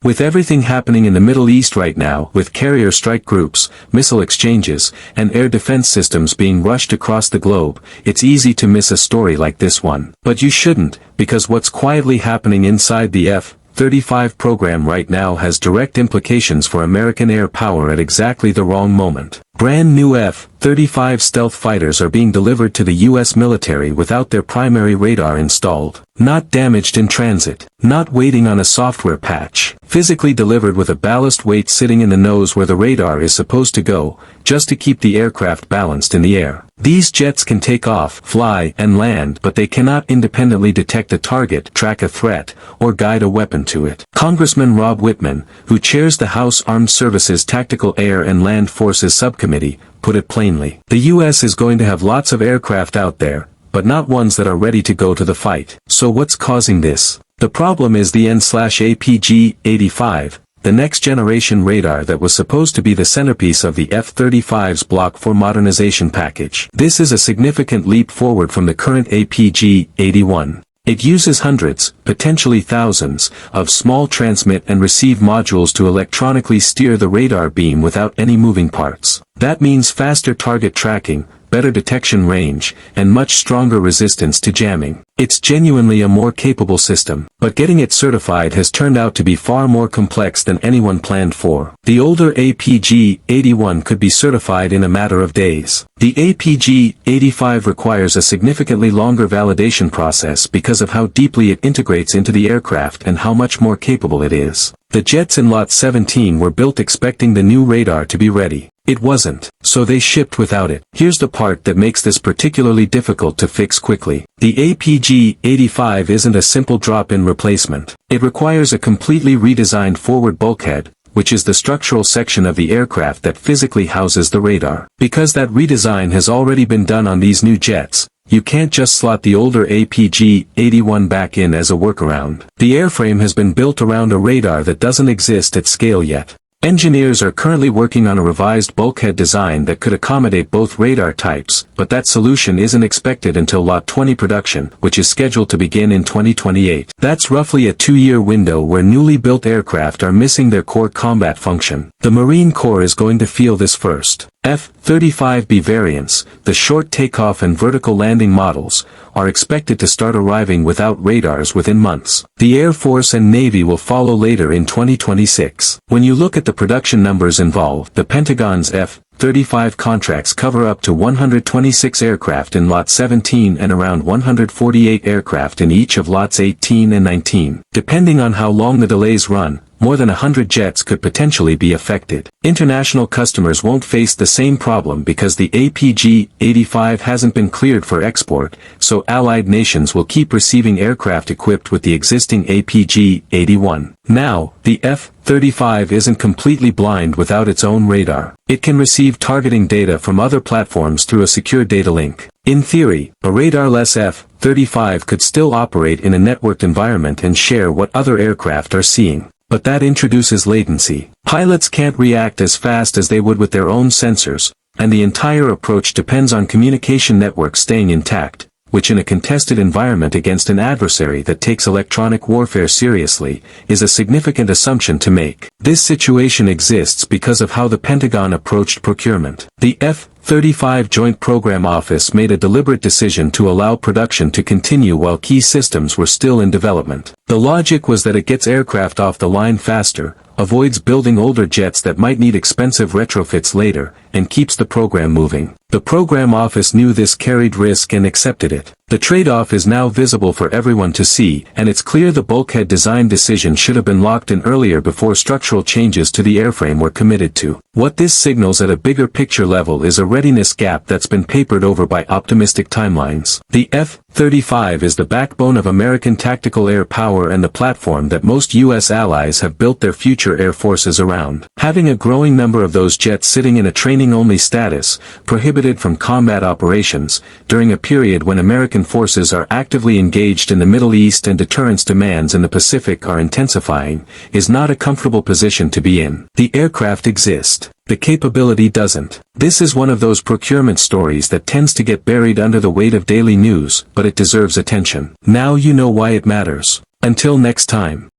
With everything happening in the Middle East right now, with carrier strike groups, missile exchanges, and air defense systems being rushed across the globe, it's easy to miss a story like this one. But you shouldn't, because what's quietly happening inside the F-35 program right now has direct implications for American air power at exactly the wrong moment. Brand new F-35 stealth fighters are being delivered to the U.S. military without their primary radar installed, not damaged in transit, not waiting on a software patch, physically delivered with a ballast weight sitting in the nose where the radar is supposed to go, just to keep the aircraft balanced in the air. These jets can take off, fly, and land, but they cannot independently detect a target, track a threat, or guide a weapon to it. Congressman Rob Wittman, who chairs the House Armed Services Tactical Air and Land Forces Subcommittee, put it plainly. The U.S. is going to have lots of aircraft out there, but not ones that are ready to go to the fight. So what's causing this? The problem is the N/APG-85, the next-generation radar that was supposed to be the centerpiece of the F-35's Block 4 modernization package. This is a significant leap forward from the current APG-81. It uses hundreds, potentially thousands, of small transmit and receive modules to electronically steer the radar beam without any moving parts. That means faster target tracking, better detection range, and much stronger resistance to jamming. It's genuinely a more capable system, but getting it certified has turned out to be far more complex than anyone planned for. The older APG-81 could be certified in a matter of days. The APG-85 requires a significantly longer validation process because of how deeply it integrates into the aircraft and how much more capable it is. The jets in Lot 17 were built expecting the new radar to be ready. It wasn't, so they shipped without it. Here's the part that makes this particularly difficult to fix quickly. The APG-85 isn't a simple drop-in replacement. It requires a completely redesigned forward bulkhead, which is the structural section of the aircraft that physically houses the radar. Because that redesign has already been done on these new jets, you can't just slot the older APG-81 back in as a workaround. The airframe has been built around a radar that doesn't exist at scale yet. Engineers are currently working on a revised bulkhead design that could accommodate both radar types, but that solution isn't expected until Lot 20 production, which is scheduled to begin in 2028. That's roughly a 2-year window where newly built aircraft are missing their core combat function. The Marine Corps is going to feel this first. F-35B variants, the short takeoff and vertical landing models, are expected to start arriving without radars within months. The Air Force and Navy will follow later in 2026. When you look at the production numbers involved, the Pentagon's F-35 contracts cover up to 126 aircraft in Lot 17 and around 148 aircraft in each of Lots 18 and 19. Depending on how long the delays run, more than 100 jets could potentially be affected. International customers won't face the same problem because the APG-85 hasn't been cleared for export, so allied nations will keep receiving aircraft equipped with the existing APG-81. Now, the F-35 isn't completely blind without its own radar. It can receive targeting data from other platforms through a secure data link. In theory, a radarless F-35 could still operate in a networked environment and share what other aircraft are seeing. But that introduces latency. Pilots can't react as fast as they would with their own sensors, and the entire approach depends on communication networks staying intact, which in a contested environment against an adversary that takes electronic warfare seriously, is a significant assumption to make. This situation exists because of how the Pentagon approached procurement. The F-35 Joint Program Office made a deliberate decision to allow production to continue while key systems were still in development. The logic was that it gets aircraft off the line faster, avoids building older jets that might need expensive retrofits later, and keeps the program moving. The program office knew this carried risk and accepted it. The trade-off is now visible for everyone to see, and it's clear the bulkhead design decision should have been locked in earlier before structural changes to the airframe were committed to. What this signals at a bigger picture level is a readiness gap that's been papered over by optimistic timelines. The F-35 is the backbone of American tactical air power and the platform that most U.S. allies have built their future air forces around. Having a growing number of those jets sitting in a training-only status, prohibited from combat operations, during a period when American forces are actively engaged in the Middle East and deterrence demands in the Pacific are intensifying, is not a comfortable position to be in. The aircraft exist. The capability doesn't. This is one of those procurement stories that tends to get buried under the weight of daily news, but it deserves attention. Now you know why it matters. Until next time.